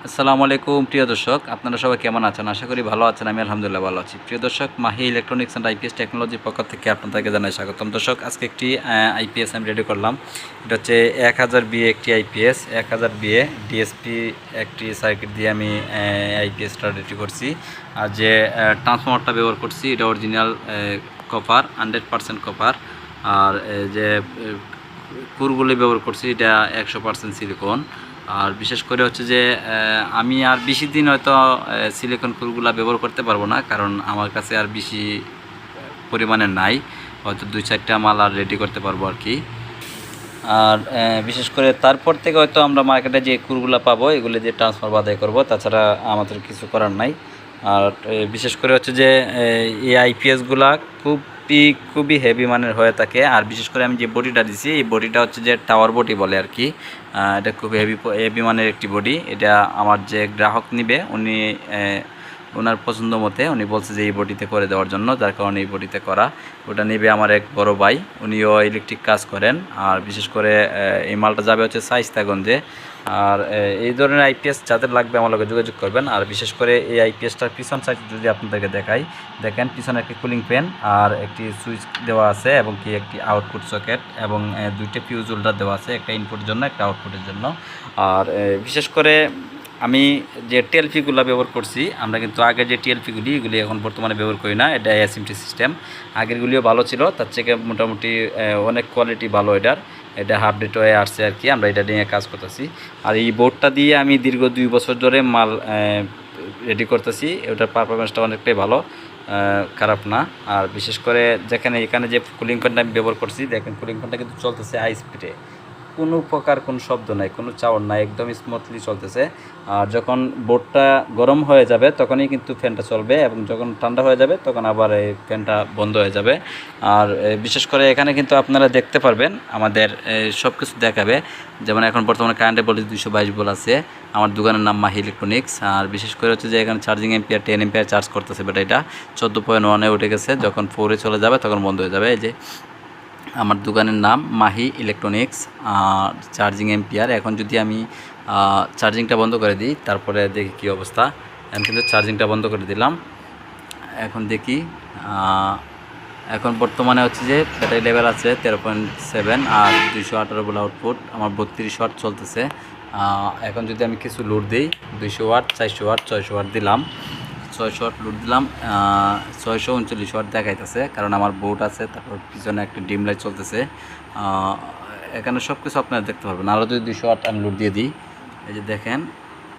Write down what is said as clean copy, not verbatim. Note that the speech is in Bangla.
আসসালামু আলাইকুম প্রিয় দর্শক, আপনারা সবাই কেমন আছেন? আশা করি ভালো আছেন। আমি আলহামদুলিল্লাহ ভালো আছি। প্রিয় দর্শক, মাহি ইলেকট্রনিক্স অ্যান্ড আইপিএস টেকনোলজির পক্ষ থেকে আপনাদেরকে জানাই স্বাগতম। দর্শক, আজকে একটি আইপিএস আমি রেডি করলাম। এটা হচ্ছে 1000 বিএ একটি আইপিএস, 1000 বিএ ডিএসপি একটি সার্কিট দিয়ে আমি আইপিএসটা রেডি করছি। আর যে ট্রান্সফর্মারটা ব্যবহার করছি এটা অরিজিনাল কপার, 100% কপার। আর যে কুরগুলি ব্যবহার করছি এটা 100% সিলিকন। আর বিশেষ করে হচ্ছে যে আমি আর বেশি দিন হয়তো সিলিকন কুলগুলা ব্যবহার করতে পারবো না, কারণ আমার কাছে আর বেশি পরিমাণে নাই। হয়তো 2-4টা মাল আর রেডি করতে পারবো আর কি। আর বিশেষ করে তারপর থেকে হয়তো আমরা মার্কেটে যে কুলগুলা পাবো এগুলো দিয়ে ট্রান্সফার বাদাই করবো, তাছাড়া আমাদের কিছু করার নাই। আর বিশেষ করে হচ্ছে যে এই আইপিএসগুলা খুবই হেভি মানের হয়ে থাকে। আর বিশেষ করে আমি যে বডিটা দিছি এই বডিটা হচ্ছে যে টাওয়ার বডি বলে আর কি। এটা খুব হেভি মানের একটি বডি। এটা আমার যে গ্রাহক নিবে উনি ওনার পছন্দ মতে উনি বলছে যে এই বডিতে করে দেওয়ার জন্য, যার কারণে এই বডিতে করা। ওটা নেবে আমার এক বড় ভাই, উনিও ইলেকট্রিক কাজ করেন। আর বিশেষ করে এই মালটা যাবে হচ্ছে শায়েস্তাগঞ্জে। আর এই ধরনের আইপিএস যাদের লাগবে আমার লগে যোগাযোগ করবেন। আর বিশেষ করে এই আইপিএসটার পিছন সাইড যদি আপনাদেরকে দেখাই, দেখেন পিছনে একটি কুলিং ফ্যান আর একটি সুইচ দেওয়া আছে এবং কি একটি আউটপুট সকেট এবং দুইটা ফিউজ হোল্ডার দেওয়া আছে, একটা ইনপুটের জন্য একটা আউটপুটের জন্য। আর বিশেষ করে আমি যে টিএলপিগুলো ব্যবহার করছি, আমরা কিন্তু আগে যে এগুলি এখন বর্তমানে ব্যবহার করি না। এটা এসএমটি সিস্টেম। আগেরগুলিও ভালো ছিল, তার থেকে মোটামুটি অনেক কোয়ালিটি ভালো এটার। এটা আপডেট হয়ে আসছে আর কি, আমরা এটা নিয়ে কাজ করতেছি। আর এই বোর্ডটা দিয়ে আমি দীর্ঘ 2 বছর ধরে মাল রেডি করতেছি। ওটার পারফরমেন্সটা অনেকটাই ভালো, খারাপ না। আর বিশেষ করে এখানে যে কুলিং ফ্যানটা আমি ব্যবহার করছি, দেখেন কুলিং ফ্যানটা কিন্তু চলতেছে হাই স্পিডে, কোনো প্রকার কোনো শব্দ নাই, কোনো চাওয়ার নাই, একদম স্মুথলি চলতেছে। আর যখন বোর্ডটা গরম হয়ে যাবে তখনই কিন্তু ফ্যানটা চলবে এবং যখন ঠান্ডা হয়ে যাবে তখন আবার এই ফ্যানটা বন্ধ হয়ে যাবে। আর বিশেষ করে এখানে কিন্তু আপনারা দেখতে পারবেন আমাদের সব কিছু দেখাবে। যেমন এখন বর্তমানে কারেন্টের ভোল্টেজ 222 ভোল্ট আছে। আমার দোকানের নাম মাহি ইলেকট্রনিক্স। আর বিশেষ করে হচ্ছে যে এখানে চার্জিং এম্পিয়ার 10 এম্পিয়ার চার্জ করতেছে ব্যাটারিটা। 14.1-এ উঠে গেছে, যখন 4-এ চলে যাবে তখন বন্ধ হয়ে যাবে। এই যে আমার দোকানের নাম মাহি ইলেকট্রনিক্স। Charging ampere. এখন যদি আমি চার্জিংটা বন্ধ করে দিই, তারপরে দেখি কী অবস্থা। এখন কিন্তু চার্জিংটা বন্ধ করে দিলাম। এখন দেখি এখন বর্তমানে হচ্ছে যে ব্যাটারি লেভেল আছে 13.7 আর 218 ভোল্ট আউটপুট। আমার 32 ওয়াট চলতেছে। এখন যদি আমি কিছু লোড দিই, 200 ওয়াট, 400 ওয়াট, 600 ওয়াট দিলাম, 600 ওয়াট লোড দিলাম, 639 ওয়াট দেখাইতেছে, কারণ আমার বোর্ড আছে। তারপর পিছনে একটা ডিম লাইট চলতেছে। এখানে সব কিছু আপনারা দেখতে পারবেন। আরও যদি 200 ওয়াট আমি লোড দিয়ে দিই, এই যে দেখেন